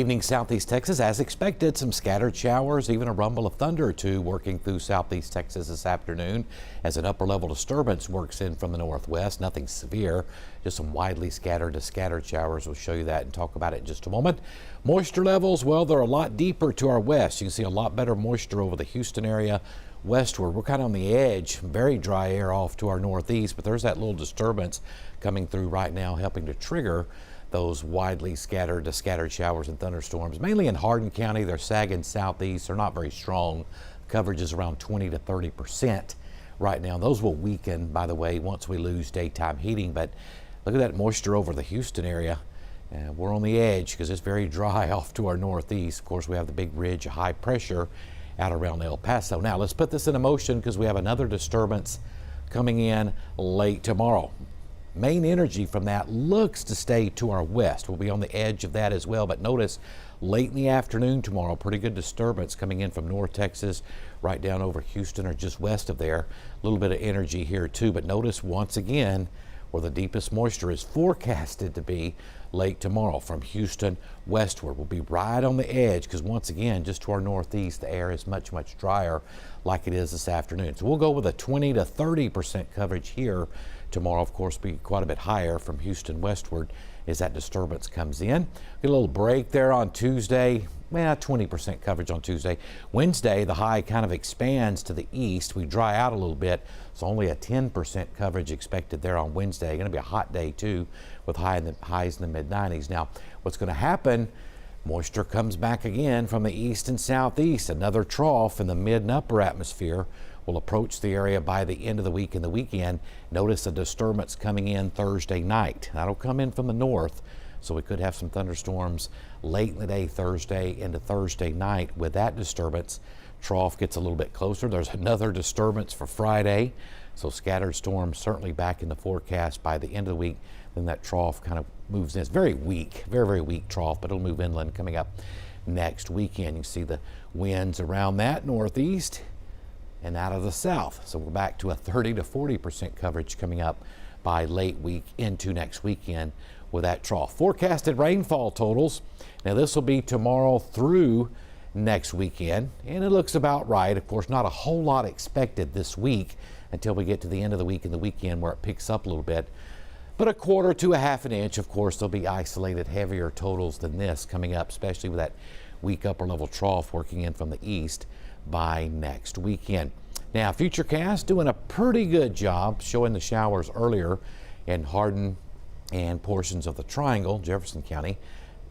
Evening Southeast Texas, as expected, some scattered showers, even a rumble of thunder or two working through Southeast Texas this afternoon as an upper level disturbance works in from the northwest. Nothing severe, just some widely scattered to scattered showers. We'll show you that and talk about it in just a moment. Moisture levels, well, they're a lot deeper to our west. You can see a lot better moisture over the Houston area westward. We're kind of on the edge, very dry air off to our northeast, but there's that little disturbance coming through right now, helping to trigger those widely scattered to scattered showers and thunderstorms, mainly in Hardin County. They're sagging southeast. They're not very strong. Coverage is around 20 to 30% right now. Those will weaken, by the way, once we lose daytime heating. But look at that moisture over the Houston area. We're on the edge because it's very dry off to our northeast. Of course, we have the big ridge of high pressure out around El Paso. Now, let's put this into motion because we have another disturbance coming in late tomorrow. Main energy from that looks to stay to our west. We'll be on the edge of that as well, but notice late in the afternoon tomorrow, pretty good disturbance coming in from North Texas right down over Houston or just west of there. A little bit of energy here too, but notice once again where the deepest moisture is forecasted to be late tomorrow from Houston westward. We'll be right on the edge because once again, just to our northeast, the air is much drier like it is this afternoon. So we'll go with a 20 to 30% coverage here. Tomorrow, of course, be quite a bit higher from Houston westward as that disturbance comes in. Get a little break there on Tuesday. 20% coverage on Tuesday. Wednesday, the high kind of expands to the east. We dry out a little bit, so only a 10% coverage expected there on Wednesday. Going to be a hot day too, with highs in the mid-90s. Now, what's going to happen? Moisture comes back again from the east and southeast. Another trough in the mid and upper atmosphere will approach the area by the end of the week and the weekend. Notice a disturbance coming in Thursday night. That'll come in from the north, so we could have some thunderstorms late in the day Thursday into Thursday night. With that disturbance, trough gets a little bit closer. There's another disturbance for Friday, so scattered storms certainly back in the forecast by the end of the week. Then that trough kind of moves in. It's very weak, very weak trough, but it'll move inland coming up next weekend. You see the winds around that northeast and out of the south. So we're back to a 30 to 40% coverage coming up by late week into next weekend with that trough. Forecasted rainfall totals. Now this will be tomorrow through next weekend, and it looks about right. Of course, not a whole lot expected this week until we get to the end of the week and the weekend where it picks up a little bit. But a quarter to a half an inch. Of course, there'll be isolated heavier totals than this coming up, especially with that weak upper level trough working in from the east by next weekend. Now, Futurecast doing a pretty good job showing the showers earlier in Hardin and portions of the Triangle, Jefferson County.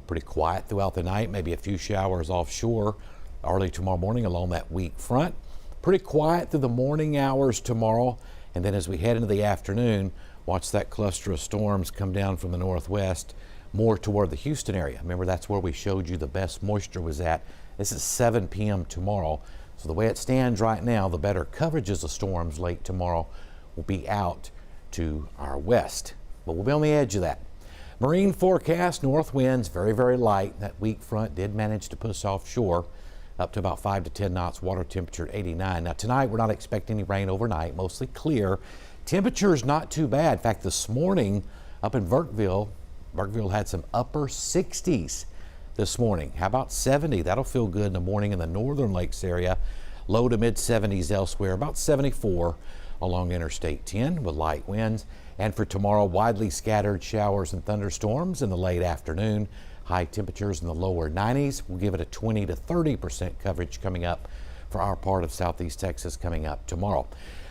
Pretty quiet throughout the night, maybe a few showers offshore early tomorrow morning along that weak front. Pretty quiet through the morning hours tomorrow, and then as we head into the afternoon, watch that cluster of storms come down from the northwest more toward the Houston area. Remember, that's where we showed you the best moisture was at. This is 7 p.m. tomorrow. So the way it stands right now, the better coverages of storms late tomorrow will be out to our west, but we'll be on the edge of that. Marine forecast, north winds very light. That weak front did manage to push offshore up to about 5 to 10 knots, water temperature at 89. Now tonight we're not expecting any rain overnight, mostly clear. Temperature is not too bad. In fact, this morning up in Burkeville had some upper 60s this morning. How about 70? That'll feel good in the morning in the northern lakes area. Low to mid 70s elsewhere, about 74 along Interstate 10 with light winds. And for tomorrow, widely scattered showers and thunderstorms in the late afternoon. High temperatures in the lower 90s. We'll give it a 20 to 30% coverage coming up for our part of Southeast Texas coming up tomorrow.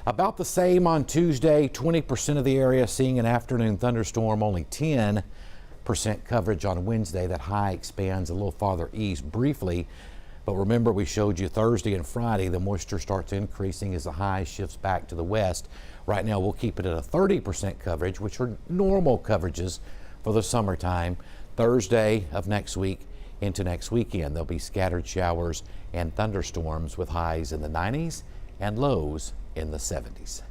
About the same on Tuesday, 20% of the area seeing an afternoon thunderstorm, only 10% coverage on Wednesday. That high expands a little farther east briefly. But remember, we showed you Thursday and Friday, the moisture starts increasing as the high shifts back to the west. Right now, we'll keep it at a 30% coverage, which are normal coverages for the summertime. Thursday of next week into next weekend, there'll be scattered showers and thunderstorms with highs in the 90s and lows in the 70s.